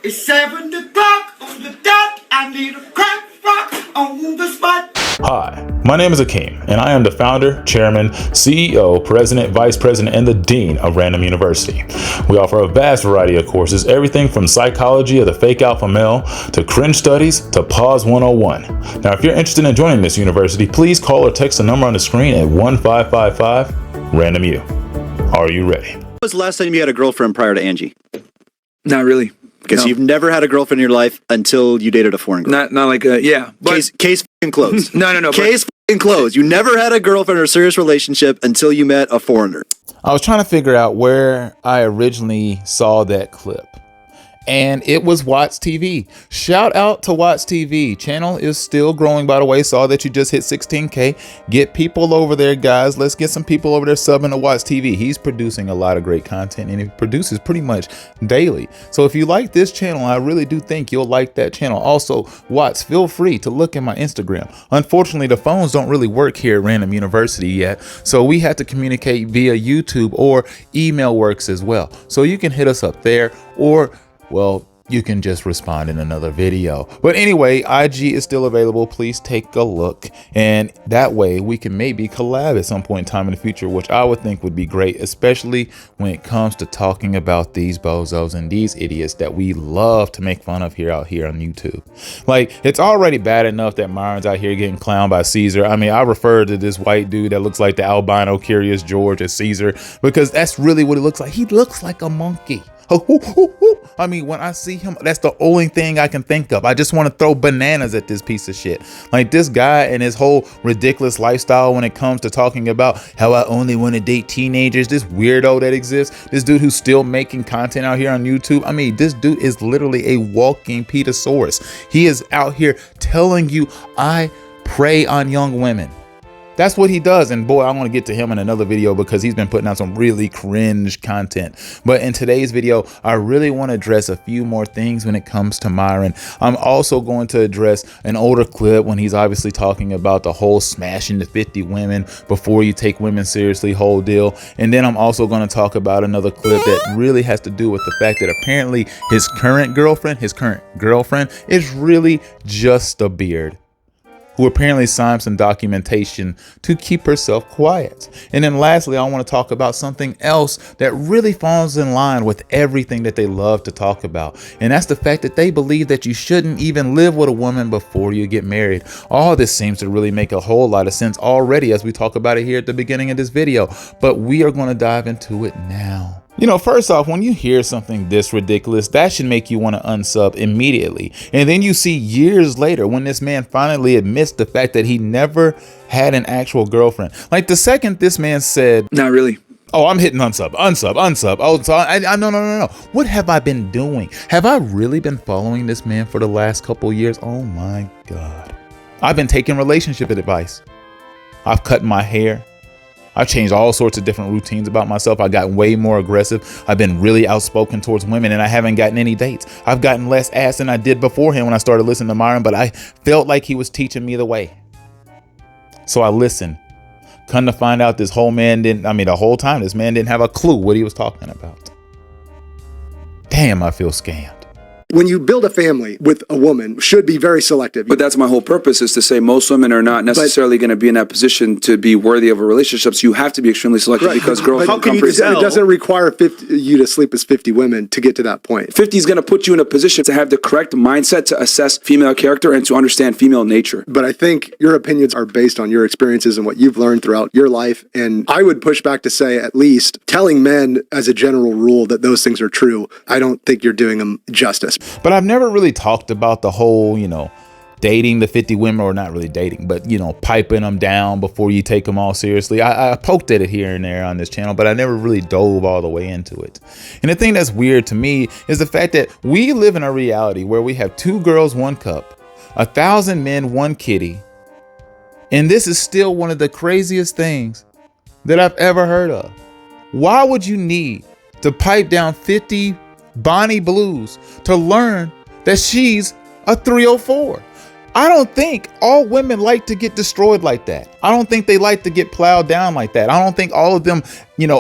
It's 7 o'clock on the dot. I need a crack rock on the spot. Hi, my name is Akeem, and I am the founder, chairman, CEO, president, vice president, and the dean of Ran-DomU University. We offer a vast variety of courses, everything from psychology of the fake alpha male to cringe studies to pause 101. Now, if you're interested in joining this university, please call or text the number on the screen at 1555 Ran-DomU. Are you ready? When was the last time you had a girlfriend prior to Angie? Not really. Because No. you've never had a girlfriend in your life until you dated a foreign girl. Not like yeah. But Case f***ing closed. No. Case f***ing closed. You never had a girlfriend or a serious relationship until you met a foreigner. I was trying to figure out where I originally saw that clip. And it was Watts TV. Shout out to Watts TV. Channel is still growing, by the way. Saw that you just hit 16K. Get people over there, guys. Let's get some people over there subbing to Watts TV. He's producing a lot of great content, and he produces pretty much daily. So if you like this channel, I really do think you'll like that channel. Also, Watts, feel free to look at my Instagram. Unfortunately, the phones don't really work here at Random University yet. So we had to communicate via YouTube, or email works as well. So you can hit us up there, or well, you can just respond in another video. But anyway, IG is still available. Please take a look. And that way we can maybe collab at some point in time in the future, which I would think would be great, especially when it comes to talking about these bozos and these idiots that we love to make fun of out here on YouTube. Like, it's already bad enough that Myron's out here getting clowned by Caesar. I mean, I refer to this white dude that looks like the albino Curious George as Caesar, because that's really what he looks like. He looks like a monkey. I mean, when I see him, that's the only thing I can think of. I just want to throw bananas at this piece of shit. Like, this guy and his whole ridiculous lifestyle when it comes to talking about how I only want to date teenagers. This weirdo that exists. This dude who's still making content out here on YouTube. I mean, this dude is literally a walking Petasaurus. He is out here telling you, I prey on young women. That's what he does. And boy, I want to get to him in another video because he's been putting out some really cringe content. But in today's video, I really want to address a few more things when it comes to Myron. I'm also going to address an older clip when he's obviously talking about the whole smashing the 50 women before you take women seriously whole deal. And then I'm also going to talk about another clip that really has to do with the fact that apparently his current girlfriend is really just a beard, who apparently signed some documentation to keep herself quiet. And then lastly, I want to talk about something else that really falls in line with everything that they love to talk about. And that's the fact that they believe that you shouldn't even live with a woman before you get married. All this seems to really make a whole lot of sense already as we talk about it here at the beginning of this video, but we are going to dive into it now. You know, first off, when you hear something this ridiculous, that should make you want to unsub immediately. And then you see years later when this man finally admits the fact that he never had an actual girlfriend. Like, the second this man said, not really. oh, I'm hitting unsub. Oh, so no. What have I been doing? Have I really been following this man for the last couple years? Oh my God. I've been taking relationship advice. I've cut my hair. I've changed all sorts of different routines about myself. I've gotten way more aggressive. I've been really outspoken towards women, and I haven't gotten any dates. I've gotten less ass than I did beforehand when I started listening to Myron, but I felt like he was teaching me the way. So I listened. Come to find out, this whole man the whole time, this man didn't have a clue what he was talking about. Damn, I feel scammed. When you build a family with a woman, should be very selective. But that's my whole purpose, is to say most women are not necessarily going to be in that position to be worthy of a relationship. So you have to be extremely selective, Right. because girls But don't come for it doesn't require you to sleep with 50 women to get to that point. 50 is going to put you in a position to have the correct mindset to assess female character and to understand female nature. But I think your opinions are based on your experiences and what you've learned throughout your life. And I would push back to say, at least telling men as a general rule that those things are true, I don't think you're doing them justice. But I've never really talked about the whole, dating the 50 women, or not really dating, but, piping them down before you take them all seriously. I poked at it here and there on this channel, but I never really dove all the way into it. And the thing that's weird to me is the fact that we live in a reality where we have 2 girls, 1 cup, 1,000 men, 1 kitty. And this is still one of the craziest things that I've ever heard of. Why would you need to pipe down 50 Bonnie Blues to learn that she's a 304? I don't think all women like to get destroyed like that. I don't think they like to get plowed down like that. I don't think all of them,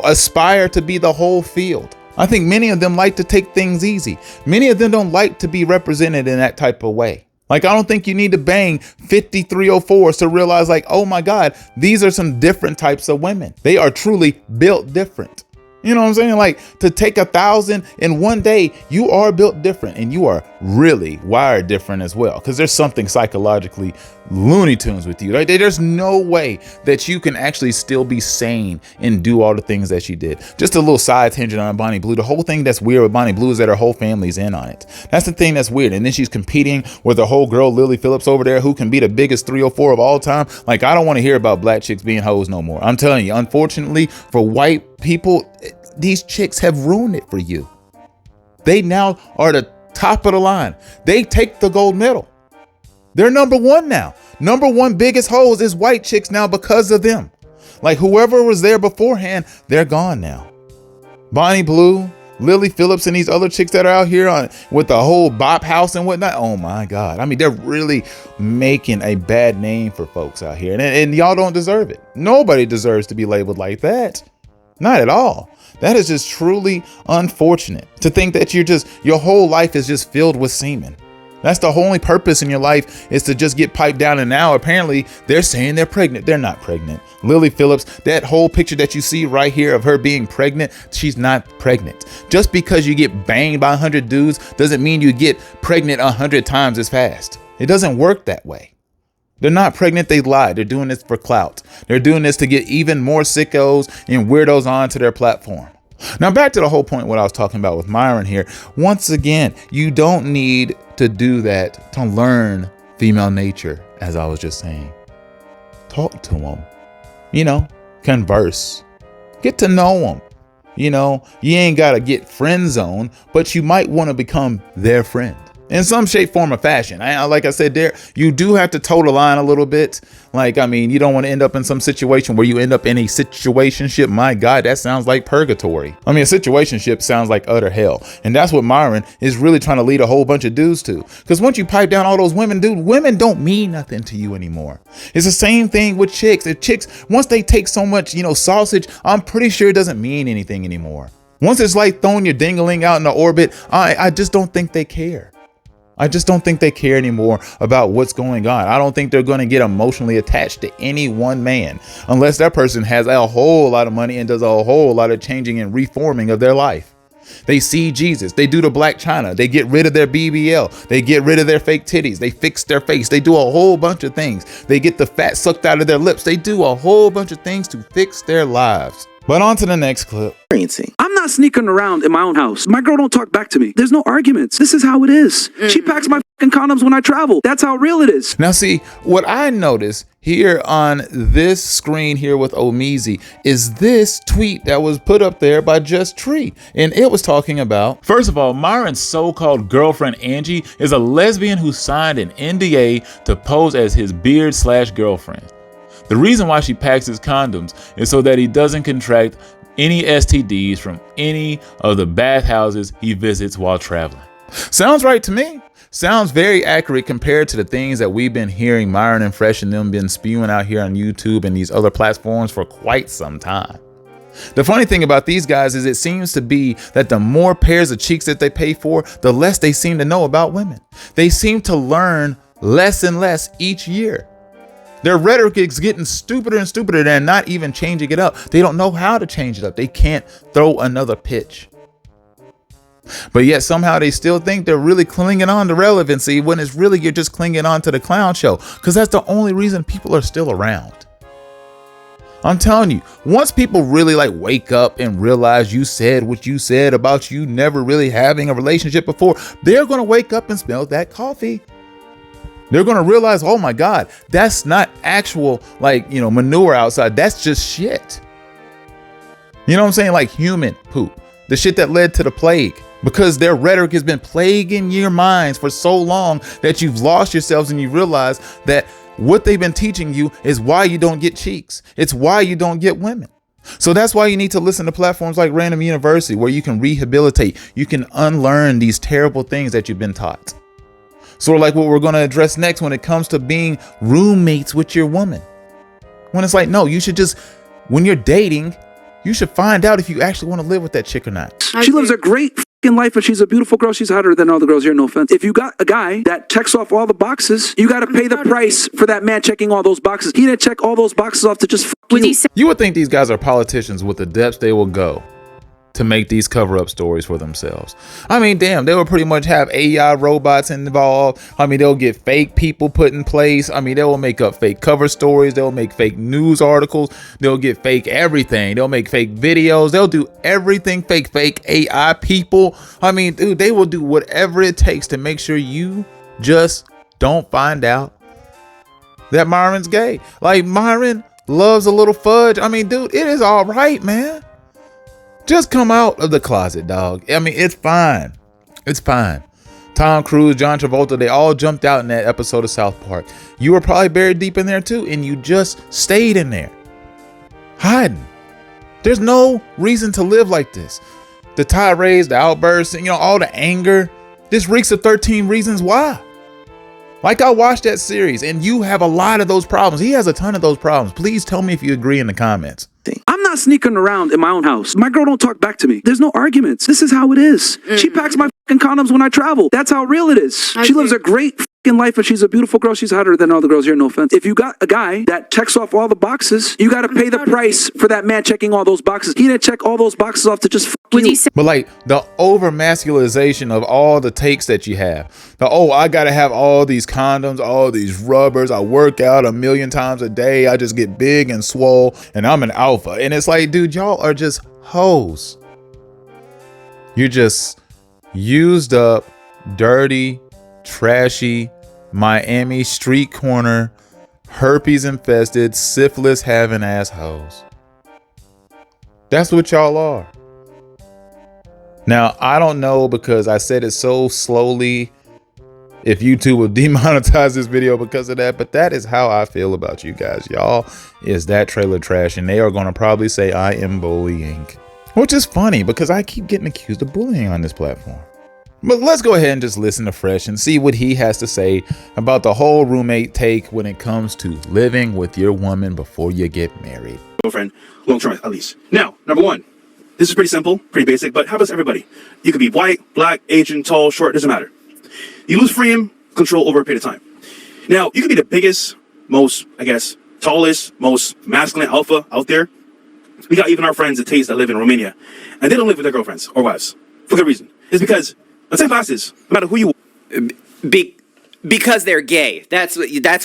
aspire to be the whole field. I think many of them like to take things easy. Many of them don't like to be represented in that type of way. Like, I don't think you need to bang 5304s to realize, like, oh my God, these are some different types of women. They are truly built different. You know what I'm saying? Like, to take 1,000 in one day, you are built different and you are really wired different as well. Because there's something psychologically Looney Tunes with you. Right? There's no way that you can actually still be sane and do all the things that she did. Just a little side tangent on Bonnie Blue. The whole thing that's weird with Bonnie Blue is that her whole family's in on it. That's the thing that's weird. And then she's competing with the whole girl, Lily Phillips over there, who can be the biggest 304 of all time. Like, I don't want to hear about black chicks being hoes no more. I'm telling you, unfortunately for white people, these chicks have ruined it for you. They now are the top of the line. They take the gold medal. They're number one now. Number one biggest hoes is white chicks now because of them. Like, whoever was there beforehand, they're gone now. Bonnie Blue, Lily Phillips, and these other chicks that are out here on with the whole bop house and whatnot. Oh my God. I mean, they're really making a bad name for folks out here. And y'all don't deserve it. Nobody deserves to be labeled like that. Not at all. That is just truly unfortunate to think that your whole life is just filled with semen. That's the only purpose in your life, is to just get piped down. And now apparently they're saying they're pregnant. They're not pregnant. Lily Phillips, that whole picture that you see right here of her being pregnant, she's not pregnant. Just because you get banged by 100 dudes doesn't mean you get pregnant 100 times as fast. It doesn't work that way. They're not pregnant. They lied. They're doing this for clout. They're doing this to get even more sickos and weirdos onto their platform. Now, back to the whole point, what I was talking about with Myron here. Once again, you don't need to do that to learn female nature, as I was just saying. Talk to them, converse, get to know them. You ain't got to get friend zone, but you might want to become their friend in some shape, form, or fashion. Like I said, you do have to toe the line a little bit. Like, I mean, you don't want to end up in some situation where you end up in a situationship. My God, that sounds like purgatory. I mean, a situationship sounds like utter hell. And that's what Myron is really trying to lead a whole bunch of dudes to. Because once you pipe down all those women, dude, women don't mean nothing to you anymore. It's the same thing with chicks. If chicks, once they take so much, sausage, I'm pretty sure it doesn't mean anything anymore. Once it's like throwing your dingling out in the orbit, I just don't think they care. I just don't think they care anymore about what's going on. I don't think they're going to get emotionally attached to any one man unless that person has a whole lot of money and does a whole lot of changing and reforming of their life. They see Jesus. They do the Black China. They get rid of their BBL. They get rid of their fake titties. They fix their face. They do a whole bunch of things. They get the fat sucked out of their lips. They do a whole bunch of things to fix their lives. But on to the next clip. I'm not sneaking around in my own house. My girl don't talk back to me. There's no arguments. This is how it is. She packs my fucking condoms when I travel. That's how real it is. Now, see, what I noticed here on this screen here with Omizi is this tweet that was put up there by Just Tree. And it was talking about, first of all, Myron's so-called girlfriend, Angie, is a lesbian who signed an NDA to pose as his beard/girlfriend. The reason why she packs his condoms is so that he doesn't contract any STDs from any of the bathhouses he visits while traveling. Sounds right to me. Sounds very accurate compared to the things that we've been hearing Myron and Fresh and them been spewing out here on YouTube and these other platforms for quite some time. The funny thing about these guys is it seems to be that the more pairs of cheeks that they pay for, the less they seem to know about women. They seem to learn less and less each year. Their rhetoric is getting stupider and stupider and not even changing it up. They don't know how to change it up. They can't throw another pitch. But yet somehow they still think they're really clinging on to relevancy when it's really you're just clinging on to the clown show, because that's the only reason people are still around. I'm telling you, once people really wake up and realize you said what you said about you never really having a relationship before, they're going to wake up and smell that coffee. They're going to realize, oh my God, that's not actual manure outside. That's just shit. You know what I'm saying? Like human poop, the shit that led to the plague, because their rhetoric has been plaguing your minds for so long that you've lost yourselves and you realize that what they've been teaching you is why you don't get cheeks. It's why you don't get women. So that's why you need to listen to platforms like Random University, where you can rehabilitate. You can unlearn these terrible things that you've been taught. Sort of like what we're going to address next when it comes to being roommates with your woman. When it's like, no, you should just, when you're dating, you should find out if you actually want to live with that chick or not. She lives a great fucking life, and she's a beautiful girl. She's hotter than all the girls here, no offense. If you got a guy that checks off all the boxes, you got to pay the price for that man checking all those boxes. He didn't check all those boxes off to just fuck you. You would think these guys are politicians with the depths they will go to make these cover-up stories for themselves. I mean, damn, they will pretty much have AI robots involved. I mean, they'll get fake people put in place. I mean, they will make up fake cover stories. They'll make fake news articles. They'll get fake everything. They'll make fake videos. They'll do everything fake AI people. I mean, dude, they will do whatever it takes to make sure you just don't find out that Myron's gay. Like, Myron loves a little fudge. I mean, dude, it is all right, man. Just come out of the closet, dog. I mean, it's fine. It's fine. Tom Cruise, John Travolta, they all jumped out in that episode of South Park. You were probably buried deep in there too, and you just stayed in there, hiding. There's no reason to live like this. The tirades, the outbursts, and, all the anger. This reeks of 13 Reasons Why. Like, I watched that series, and you have a lot of those problems. He has a ton of those problems. Please tell me if you agree in the comments. I'm not sneaking around in my own house. My girl don't talk back to me. There's no arguments. This is how it is. She packs my fucking condoms when I travel. That's how real it is. She lives a great fucking life, and she's a beautiful girl. She's hotter than all the girls here, no offense. If you got a guy that checks off all the boxes, you got to pay the price for that man checking all those boxes. He didn't check all those boxes off to just fuck you. But like, the over masculization of all the takes that you have. I gotta have all these condoms, all these rubbers. I work out 1,000,000 times a day. I just get big and swole, and I'm an alpha. And it's like, dude, y'all are just hoes. You're just used up, dirty, trashy, Miami street corner, herpes infested, syphilis having assholes. That's what y'all are. Now, I don't know, because I said it so slowly, if YouTube will demonetize this video because of that, but that is how I feel about you guys. Y'all is that trailer trash, and they are going to probably say I am bullying, which is funny because I keep getting accused of bullying on this platform. But let's go ahead and just listen to Fresh and see what he has to say about the whole roommate take when it comes to living with your woman before you get married. Girlfriend, long term at least. Now, number one, this is pretty simple, pretty basic, but how about everybody? You could be white, black, Asian, tall, short, doesn't matter. You lose freedom, control over a period of time. Now, you could be the biggest, most, tallest, most masculine alpha out there. We got even our friends at Taste that live in Romania, and they don't live with their girlfriends or wives for good reason. It's because the time passes, no matter who you are. Because they're gay. That's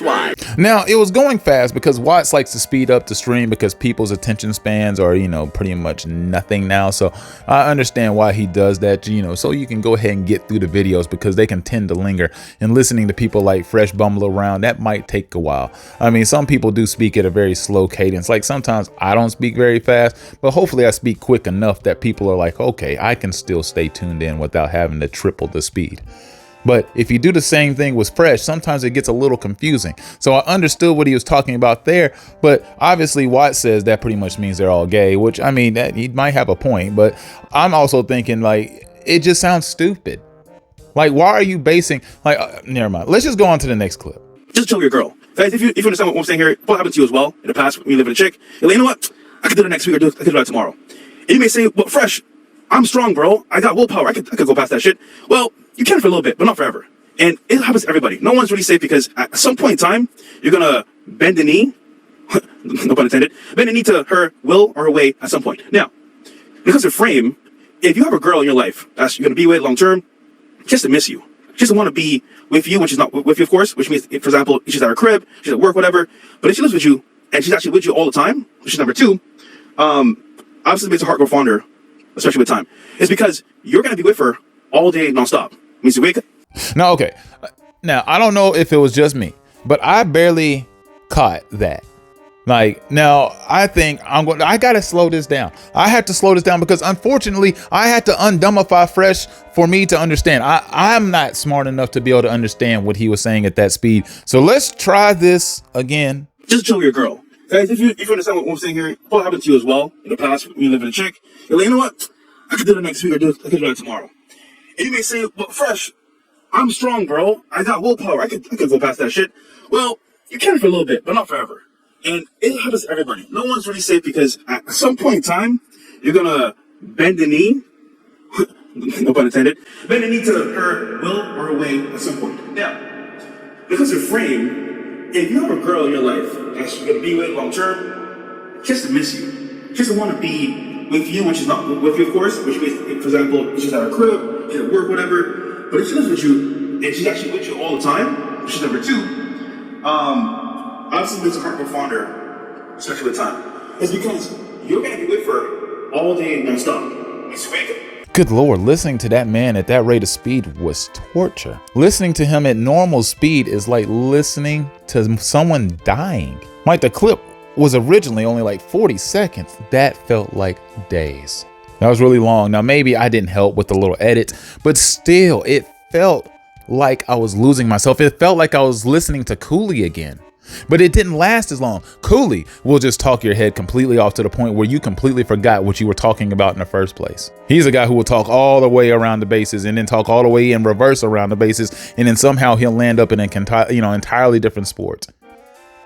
why. Now, it was going fast because Watts likes to speed up the stream because people's attention spans are, pretty much nothing now. So I understand why he does that, so you can go ahead and get through the videos because they can tend to linger. And listening to people like Fresh bumble around, that might take a while. I mean, some people do speak at a very slow cadence. Like, sometimes I don't speak very fast, but hopefully I speak quick enough that people are like, okay, I can still stay tuned in without having to triple the speed. But if you do the same thing with Fresh, sometimes it gets a little confusing. So I understood what he was talking about there, but obviously Watt says that pretty much means they're all gay, which, I mean, that he might have a point, but I'm also thinking, like, it just sounds stupid. Like, why are you basing, like, never mind. Let's just go on to the next clip. Just tell your girl. Guys, if you understand what I'm saying here, what happened to you as well in the past when you live with a chick, you're like, you know what? I could do it next week, or I could do that tomorrow. And you may say, well, Fresh, I'm strong, bro. I got willpower. I could go past that shit. Well, you can for a little bit, but not forever. And it happens to everybody. No one's really safe because at some point in time, you're going to bend the knee, no pun intended, bend the knee to her will or her way at some point. Now, when it comes to frame, if you have a girl in your life that's you're going to be with long term, she has to miss you. She doesn't want to be with you when she's not with you, of course, which means, for example, she's at her crib, she's at work, whatever. But if she lives with you and she's actually with you all the time, which is number two, obviously it makes her heart go fonder, especially with time. It's because you're going to be with her all day nonstop. It means you wake up. Now, okay. Now, I don't know if it was just me, but I barely caught that. Like, now I think I got to slow this down. I had to slow this down because unfortunately I had to undumbify Fresh for me to understand. I'm not smart enough to be able to understand what he was saying at that speed. So let's try this again. Just chill with your girl. Guys, if you understand what I'm saying here, what happened to you as well in the past when you live with a chick, you're like, you know what? I could do it next week, or I could do that tomorrow. And you may say, but Fresh, I'm strong, bro. I got willpower. I could go past that shit. Well, you can for a little bit, but not forever. And it happens to everybody. No one's really safe because at some point in time, you're gonna bend the knee, no pun intended, bend the knee to her will or her way at some point. Now, because of frame, if you have a girl in your life that you're gonna be with long term, she has to miss you. She doesn't want to be with you when she's not with you, of course, which means, for example, she's at her crib, she's at work, whatever. But if she lives with you and she's actually with you all the time, which is number two, obviously it's a heart fonder, especially with time. It's because you're gonna be with her all day non-stop. It's wake. Good Lord, listening to that man at that rate of speed was torture. Listening to him at normal speed is like listening to someone dying. Like, the clip was originally only like 40 seconds. That felt like days. That was really long. Now, maybe I didn't help with the little edit, but still, it felt like I was losing myself. It felt like I was listening to Cooley again. But it didn't last as long. Cooley will just talk your head completely off to the point where you completely forgot what you were talking about in the first place. He's a guy who will talk all the way around the bases and then talk all the way in reverse around the bases, and then somehow he'll land up in an entirely different sport.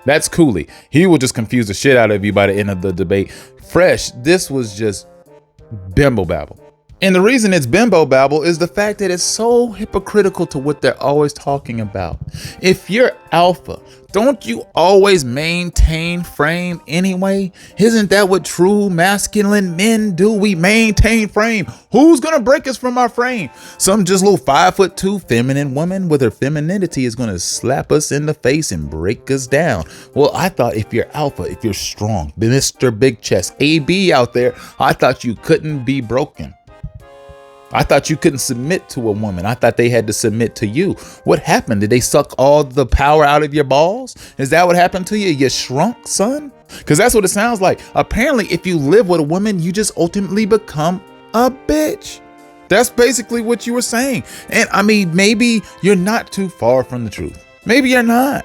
That's Cooley. He will just confuse the shit out of you by the end of the debate. Fresh, this was just Bimbo babble. And the reason it's Bimbo babble is the fact that it's so hypocritical to what they're always talking about. If you're alpha, don't you always maintain frame anyway? Isn't that what true masculine men do? We maintain frame. Who's gonna break us from our frame? Some just little 5'2" feminine woman with her femininity is gonna slap us in the face and break us down. Well, I thought if you're alpha, if you're strong, Mr. Big Chest, AB out there, I thought you couldn't be broken. I thought you couldn't submit to a woman. I thought they had to submit to you. What happened? Did they suck all the power out of your balls? Is that what happened to you? You shrunk, son? Because that's what it sounds like. Apparently, if you live with a woman, you just ultimately become a bitch. That's basically what you were saying. And I mean, maybe you're not too far from the truth. Maybe you're not.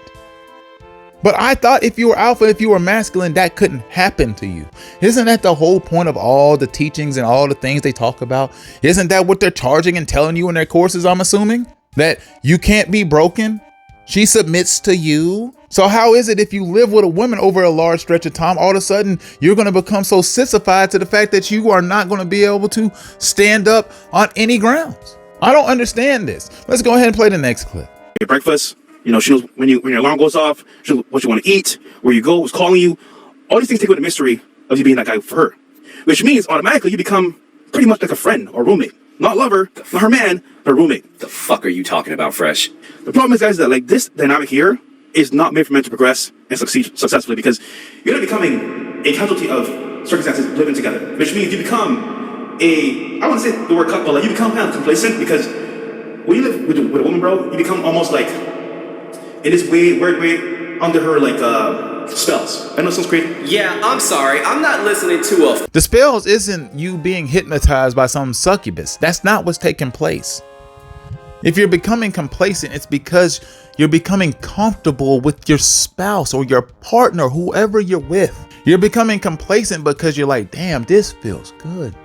But I thought if you were alpha, if you were masculine, that couldn't happen to you. Isn't that the whole point of all the teachings and all the things they talk about? Isn't that what they're charging and telling you in their courses, I'm assuming? That you can't be broken? She submits to you? So how is it if you live with a woman over a large stretch of time, all of a sudden you're going to become so sissified to the fact that you are not going to be able to stand up on any grounds? I don't understand this. Let's go ahead and play the next clip. Your breakfast. You know, she knows when your alarm goes off, she knows what you want to eat, where you go, who's calling you. All these things take away the mystery of you being that guy for her. Which means automatically you become pretty much like a friend or roommate. Not lover, not her man, but roommate. The fuck are you talking about, Fresh? The problem is, guys, that like this dynamic here is not made for men to progress and succeed successfully, because you're not becoming a casualty of circumstances living together. Which means you become I want to say the word couple, like you become kind of complacent, because when you live with a woman, bro, you become almost like in this weird way under her like spells. I know it sounds crazy. Yeah, I'm sorry. I'm not listening to a... The spells isn't you being hypnotized by some succubus. That's not what's taking place. If you're becoming complacent, it's because you're becoming comfortable with your spouse or your partner, whoever you're with. You're becoming complacent because you're like, damn, this feels good.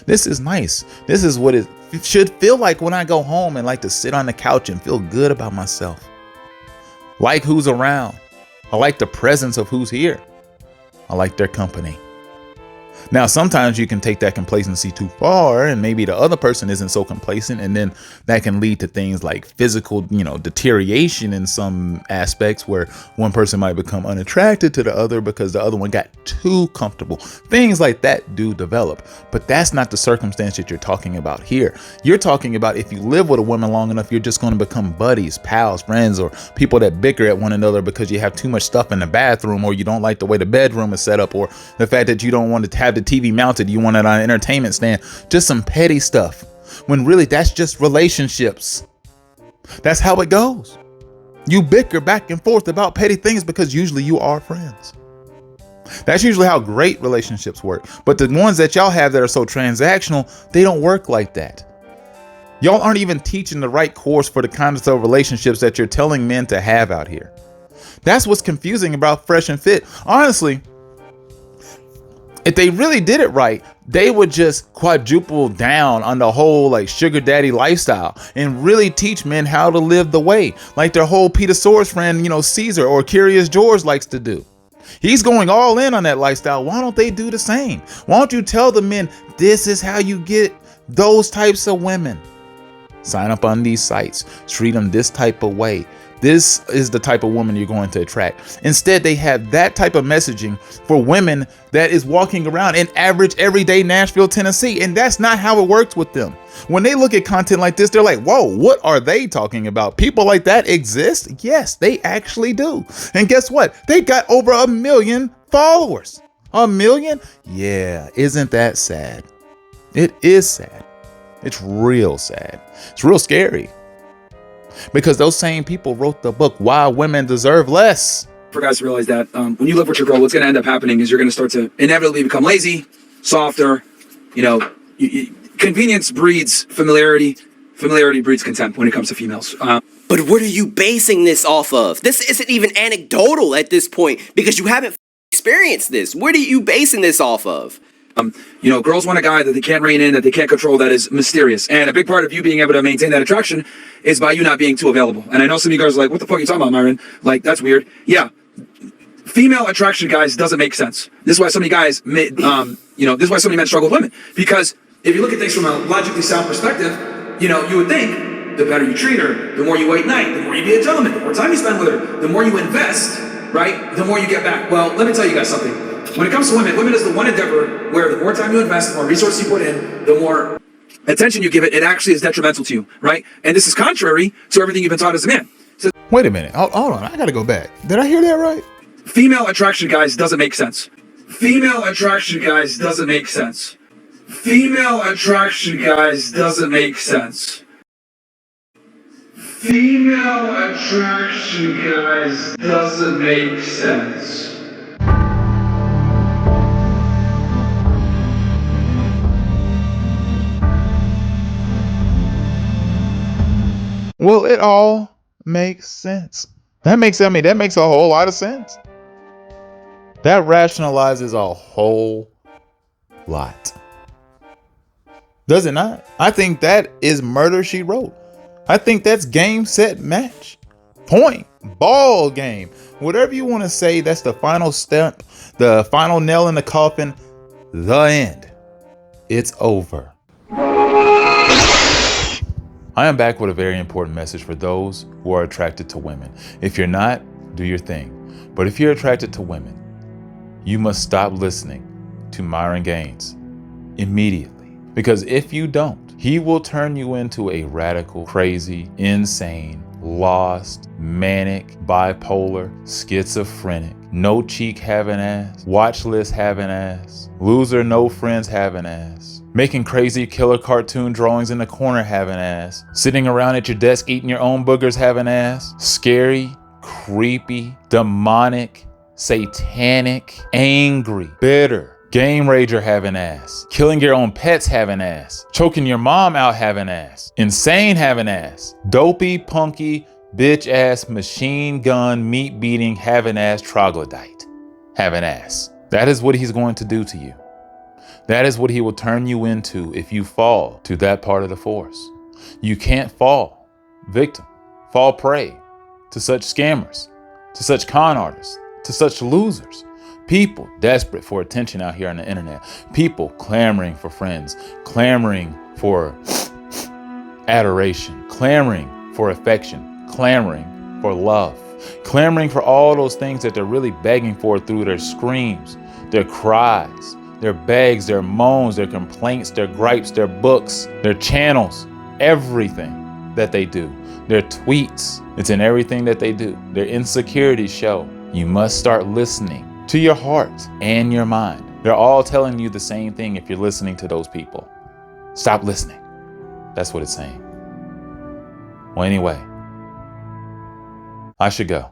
This is nice. This is what it should feel like when I go home and like to sit on the couch and feel good about myself. Like who's around. I like the presence of who's here. I like their company. Now, sometimes you can take that complacency too far, and maybe the other person isn't so complacent, and then that can lead to things like physical, deterioration in some aspects, where one person might become unattracted to the other because the other one got too comfortable. Things like that do develop, but that's not the circumstance that you're talking about here. You're talking about if you live with a woman long enough, you're just going to become buddies, pals, friends, or people that bicker at one another because you have too much stuff in the bathroom, or you don't like the way the bedroom is set up, or the fact that you don't want to have the TV mounted, you want it on an entertainment stand. Just some petty stuff, when really that's just relationships. That's how it goes. You bicker back and forth about petty things because usually you are friends. That's usually how great relationships work. But the ones that y'all have that are so transactional, they don't work like that. Y'all aren't even teaching the right course for the kinds of relationships that you're telling men to have out here. That's what's confusing about Fresh and Fit. Honestly, if they really did it right, they would just quadruple down on the whole like sugar daddy lifestyle and really teach men how to live the way, like their whole Petersaurus friend, Caesar or Curious George likes to do. He's going all in on that lifestyle. Why don't they do the same? Why don't you tell the men, this is how you get those types of women? Sign up on these sites, treat them this type of way. This is the type of woman you're going to attract. Instead, they have that type of messaging for women that is walking around in average, everyday Nashville, Tennessee. And that's not how it works with them. When they look at content like this, they're like, whoa, what are they talking about? People like that exist? Yes, they actually do. And guess what? They got over 1 million followers. 1 million? Yeah, isn't that sad? It is sad. It's real sad. It's real scary. Because those same people wrote the book, Why Women Deserve Less. For guys to realize that when you live with your girl, what's going to end up happening is you're going to start to inevitably become lazy, softer. You know, convenience breeds familiarity. Familiarity breeds contempt when it comes to females. But what are you basing this off of? This isn't even anecdotal at this point because you haven't experienced this. What are you basing this off of? Girls want a guy that they can't rein in, that they can't control, that is mysterious. And a big part of you being able to maintain that attraction is by you not being too available. And I know some of you guys are like, what the fuck are you talking about, Myron? Like, that's weird. Yeah. Female attraction, guys, doesn't make sense. This is why so many guys, this is why so many men struggle with women. Because if you look at things from a logically sound perspective, you would think the better you treat her, the more you wait night, the more you be a gentleman, the more time you spend with her, the more you invest, right? The more you get back. Well, let me tell you guys something. When it comes to women is the one endeavor where the more time you invest, the more resources you put in, the more attention you give it, it actually is detrimental to you, right? And this is contrary to everything you've been taught as a man. So, wait a minute. Hold on. I got to go back. Did I hear that right? Female attraction, guys, doesn't make sense. Female attraction, guys, doesn't make sense. Female attraction, guys, doesn't make sense. Female attraction, guys, doesn't make sense. Well, it all makes sense. That makes a whole lot of sense. That rationalizes a whole lot. Does it not? I think that is murder, she wrote. I think that's game, set, match. Point. Ball game. Whatever you want to say, that's the final step, the final nail in the coffin, the end. It's over. I am back with a very important message for those who are attracted to women. If you're not, do your thing. But if you're attracted to women, you must stop listening to Myron Gaines immediately. Because if you don't, he will turn you into a radical, crazy, insane, lost, manic, bipolar, schizophrenic, no cheek having ass, watch list having ass, loser, no friends having ass, making crazy killer cartoon drawings in the corner having ass, sitting around at your desk eating your own boogers having ass, scary, creepy, demonic, satanic, angry, bitter, game rager having ass, killing your own pets having ass, choking your mom out having ass, insane having ass, dopey, punky, bitch ass, machine gun, meat beating having ass, troglodyte having ass. That is what he's going to do to you. That is what he will turn you into if you fall to that part of the force. You can't fall victim, fall prey to such scammers, to such con artists, to such losers. People desperate for attention out here on the internet. People clamoring for friends, clamoring for adoration, clamoring for affection, clamoring for love, clamoring for all those things that they're really begging for through their screams, their cries, their begs, their moans, their complaints, their gripes, their books, their channels, everything that they do, their tweets. It's in everything that they do. Their insecurities show. You must start listening to your heart and your mind. They're all telling you the same thing if you're listening to those people. Stop listening. That's what it's saying. Well, anyway, I should go.